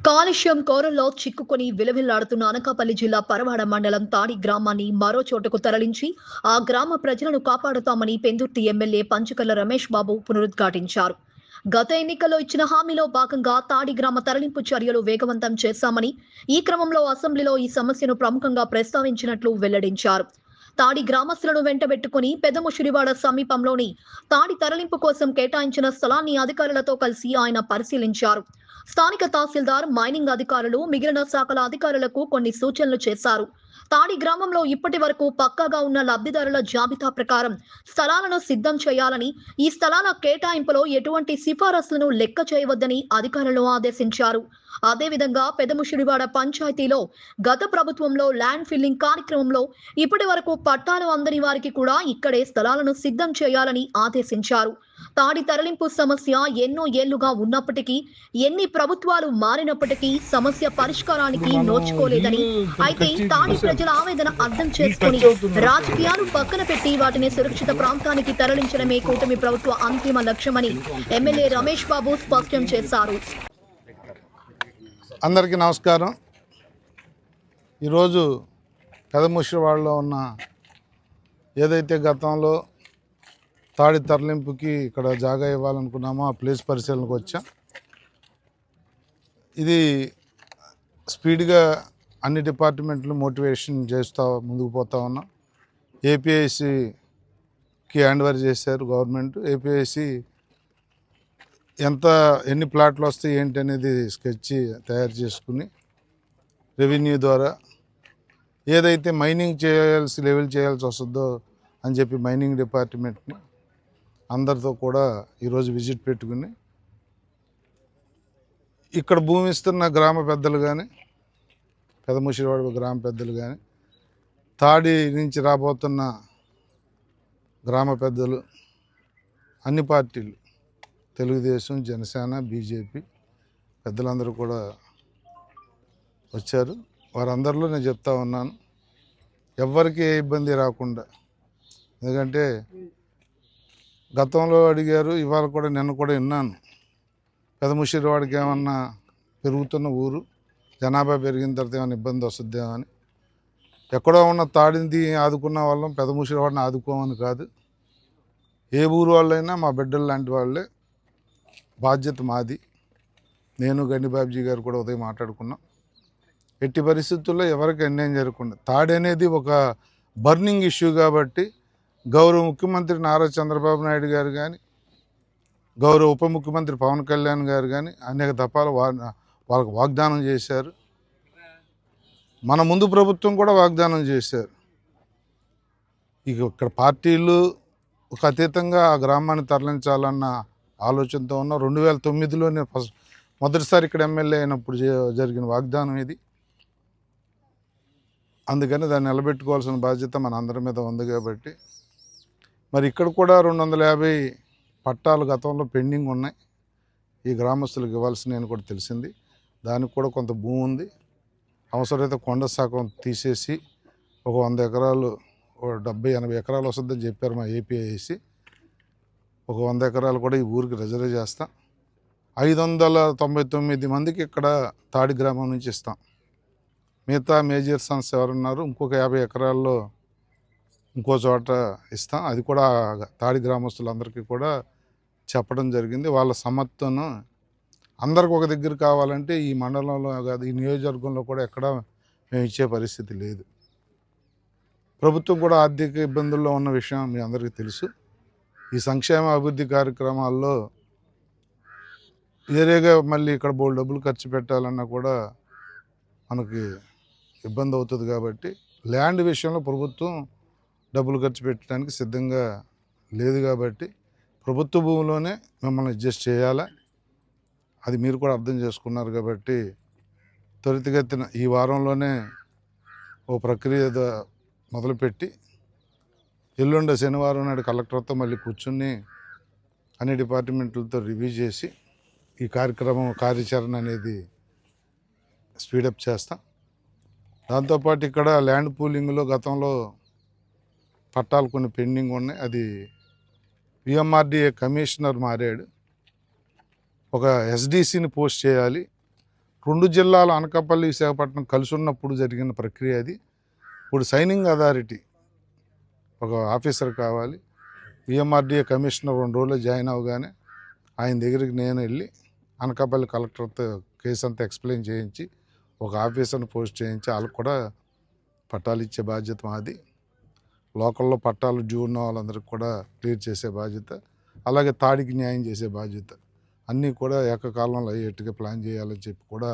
కాలుష్యం కోరల్లో చిక్కుకొని విలవిల్లాడుతున్న అనకాపల్లి జిల్లా పరవాడ మండలం తాడి గ్రామాన్ని మరో చోటుకు తరలించి ఆ గ్రామ ప్రజలను కాపాడుతామని పెందుర్తి ఎమ్మెల్యే పంచకర్ల రమేష్ బాబు పునరుద్ఘాటించారు. గత ఎన్నికల్లో ఇచ్చిన హామీలో భాగంగా తాడి గ్రామ తరలింపు చర్యలు వేగవంతం చేశామని, ఈ క్రమంలో అసెంబ్లీలో ఈ సమస్యను ప్రముఖంగా ప్రస్తావించినట్లు వెల్లడించారు. తాడి గ్రామస్తులను వెంటబెట్టుకుని పెదముషిరివాడ సమీపంలోని తాడి తరలింపు కోసం కేటాయించిన స్థలాన్ని అధికారులతో కలిసి ఆయన పరిశీలించారు. స్థానిక తహసీల్దార్, మైనింగ్ అధికారులు, మిగిలిన శాఖల అధికారులకు కొన్ని సూచనలు చేశారు. తాడి గ్రామంలో ఇప్పటి వరకు పక్కాగా ఉన్న లబ్ధిదారుల జాబితా ప్రకారం స్థలాలను సిద్ధం చేయాలని, ఈ స్థలాల కేటాయింపులో ఎటువంటి సిఫారసులను లెక్క చేయవద్దని అధికారులు ఆదేశించారు. అదేవిధంగా పెదముషిరివాడ పంచాయతీలో గత ప్రభుత్వంలో ల్యాండ్ ఫిల్లింగ్ కార్యక్రమంలో ఇప్పటి వరకు పట్టాలు అందని వారికి కూడా ఇక్కడే స్థలాలను సిద్ధం చేయాలని ఆదేశించారు. తాడి తరలింపు సమస్య ఎన్నో ఏళ్లుగా ఉన్నప్పటికీ, ఎన్ని ప్రభుత్వాలు మారినప్పటికీ సమస్య పరిష్కారానికి నోచుకోలేదని, అయితే తాడి ప్రజల ఆవేదన అర్థం చేసుకుని రాజకీయాలు పక్కన పెట్టి వాటిని సురక్షిత ప్రాంతానికి తరలించడమే కూటమి ప్రభుత్వ అంతిమ లక్ష్యమని ఎమ్మెల్యే రమేష్ బాబు స్పష్టం చేశారు. అందరికీ నమస్కారం. ఈరోజు పెదముషిరివాడలో ఉన్న ఏదైతే గతంలో తాడి తరలింపుకి ఇక్కడ జాగా ఇవ్వాలనుకున్నామో ఆ ప్లేస్ పరిశీలనకు వచ్చాం. ఇది స్పీడ్గా అన్ని డిపార్ట్మెంట్లు మోటివేషన్ చేస్తూ ముందుకు పోతా ఉన్నాం. ఏపీఐసికి హ్యాండ్ ఓవర్ చేశారు గవర్నమెంట్. ఏపీఐసి ఎన్ని ప్లాట్లు వస్తాయి ఏంటి అనేది స్కెచ్ తయారు చేసుకుని రెవెన్యూ ద్వారా ఏదైతే మైనింగ్ లెవెల్ చేయాల్సి వస్తుందో అని చెప్పి మైనింగ్ డిపార్ట్మెంట్ని అందరితో కూడా ఈరోజు విజిట్ పెట్టుకుని ఇక్కడ భూమి ఇస్తున్న గ్రామ పెద్దలు కానీ, పెదముషిరివాడ గ్రామ పెద్దలు కానీ, తాడి నుంచి రాబోతున్న గ్రామ పెద్దలు, అన్ని పార్టీలు, తెలుగుదేశం, జనసేన, బీజేపీ పెద్దలందరూ కూడా వచ్చారు. వారందరిలో నేను చెప్తా ఉన్నాను, ఎవ్వరికి ఏ ఇబ్బంది రాకుండా. ఎందుకంటే గతంలో అడిగారు, ఇవాళ కూడా నిన్న కూడా విన్నాను, పెదముషిరివాడికి ఏమన్నా పెరుగుతున్న ఊరు, జనాభా పెరిగిన తర్వాత ఏమైనా ఇబ్బంది వస్తుందేమో అని. ఎక్కడో ఉన్న తాడింది ఆదుకున్న వాళ్ళం పెదముషిరివాడిని ఆదుకోమని కాదు. ఏ ఊరు వాళ్ళైనా మా బిడ్డలు లాంటి వాళ్ళే, బాధ్యత మాది. నేను గండిబాబుజీ గారు కూడా ఉదయం మాట్లాడుకున్నాం. ఎట్టి పరిస్థితుల్లో ఎవరికి అన్యాయం జరగకుండా, తాడి అనేది ఒక బర్నింగ్ ఇష్యూ కాబట్టి గౌరవ ముఖ్యమంత్రి నారా చంద్రబాబు నాయుడు గారు కానీ, గౌరవ ఉప ముఖ్యమంత్రి పవన్ కళ్యాణ్ గారు కానీ అనేక దఫాలు వాళ్ళకు వాగ్దానం చేశారు. మన ముందు ప్రభుత్వం కూడా వాగ్దానం చేశారు. ఇక ఇక్కడ పార్టీలు ఒక అతీతంగా ఆ గ్రామాన్ని తరలించాలన్న ఆలోచనతో ఉన్న 2009లో నేను మొదటిసారి ఇక్కడ ఎమ్మెల్యే అయినప్పుడు జరిగిన వాగ్దానం ఇది. అందుకని దాన్ని నిలబెట్టుకోవాల్సిన బాధ్యత మన అందరి మీద ఉంది. కాబట్టి మరి ఇక్కడ కూడా 250 పట్టాలు గతంలో పెండింగ్ ఉన్నాయి. ఈ గ్రామస్తులకు ఇవ్వాల్సిన కూడా తెలిసింది. దానికి కూడా కొంత భూమి ఉంది. అవసరమైతే కొండ శాఖం తీసేసి ఒక 100 ఎకరాలు, 70-80 ఎకరాలు వస్తుందని చెప్పారు మా ఏపీఐసి. ఒక 100 ఎకరాలు కూడా ఈ ఊరికి రిజర్వ్ చేస్తాం. 599 మందికి ఇక్కడ తాడి గ్రామం నుంచి ఇస్తాం. మిగతా మేజర్ సన్స్ ఎవరున్నారు, ఇంకొక 50 ఎకరాల్లో ఇంకో చోట ఇస్తాం. అది కూడా తాడి గ్రామస్తులందరికీ కూడా చెప్పడం జరిగింది. వాళ్ళ సమర్థను అందరికి ఒక దగ్గర కావాలంటే ఈ మండలంలో కాదు, ఈ నియోజకవర్గంలో కూడా ఎక్కడ మేము ఇచ్చే పరిస్థితి లేదు. ప్రభుత్వం కూడా ఆర్థిక ఇబ్బందుల్లో ఉన్న విషయం మీ అందరికీ తెలుసు. ఈ సంక్షేమ అభివృద్ధి కార్యక్రమాల్లో వేరేగా మళ్ళీ ఇక్కడ బోల్డ్ డబ్బులు ఖర్చు పెట్టాలన్నా కూడా మనకి ఇబ్బంది అవుతుంది. కాబట్టి ల్యాండ్ విషయంలో ప్రభుత్వం డబ్బులు ఖర్చు పెట్టడానికి సిద్ధంగా లేదు. కాబట్టి ప్రభుత్వ భూమిలోనే మిమ్మల్ని అడ్జస్ట్ చేయాలా, అది మీరు కూడా అర్థం చేసుకున్నారు. కాబట్టి త్వరితగతిన ఈ వారంలోనే ఓ ప్రక్రియ మొదలుపెట్టి ఎల్లుండ శనివారం నాడు కలెక్టర్తో మళ్ళీ కూర్చుని అన్ని డిపార్ట్మెంట్లతో రివ్యూ చేసి ఈ కార్యాచరణ అనేది స్పీడప్ చేస్తాం. దాంతోపాటు ఇక్కడ ల్యాండ్ పూలింగ్లో గతంలో పట్టాలు కొన్ని పెండింగ్ ఉన్నాయి. అది విఎంఆర్డీఏ కమిషనర్ మారాడు. ఒక ఎస్డీసీని పోస్ట్ చేయాలి. 2 జిల్లాలు అనకాపల్లి విశాఖపట్నం కలిసి ఉన్నప్పుడు జరిగిన ప్రక్రియ అది. ఇప్పుడు సైనింగ్ అథారిటీ ఒక ఆఫీసర్ కావాలి. విఎంఆర్డీఏ కమిషనర్ 2 రోజుల్లో జాయిన్ అవగానే ఆయన దగ్గరికి నేను వెళ్ళి అనకాపల్లి కలెక్టర్తో కేసు అంతా ఎక్స్ప్లెయిన్ చేయించి ఒక ఆఫీసర్ని పోస్ట్ చేయించి వాళ్ళకు కూడా పట్టాలు ఇచ్చే బాధ్యత మాది. లోకల్లో పట్టాలు డ్యూ ఉన్న వాళ్ళందరికీ కూడా క్లియర్ చేసే బాధ్యత, అలాగే తాడికి న్యాయం చేసే బాధ్యత అన్నీ కూడా ఏకకాలంలో అయ్యేట్టుగా ప్లాన్ చేయాలని చెప్పి కూడా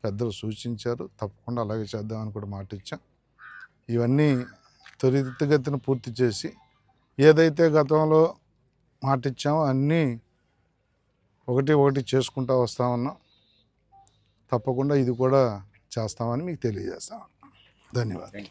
పెద్దలు సూచించారు. తప్పకుండా అలాగే చేద్దామని కూడా మాట ఇచ్చాం. ఇవన్నీ త్వరితగతిన పూర్తి చేసి ఏదైతే గతంలో మాట ఇచ్చామో అన్నీ ఒకటి చేసుకుంటూ వస్తా ఉన్నాం. తప్పకుండా ఇది కూడా చేస్తామని మీకు తెలియజేస్తాం. ధన్యవాదాలు.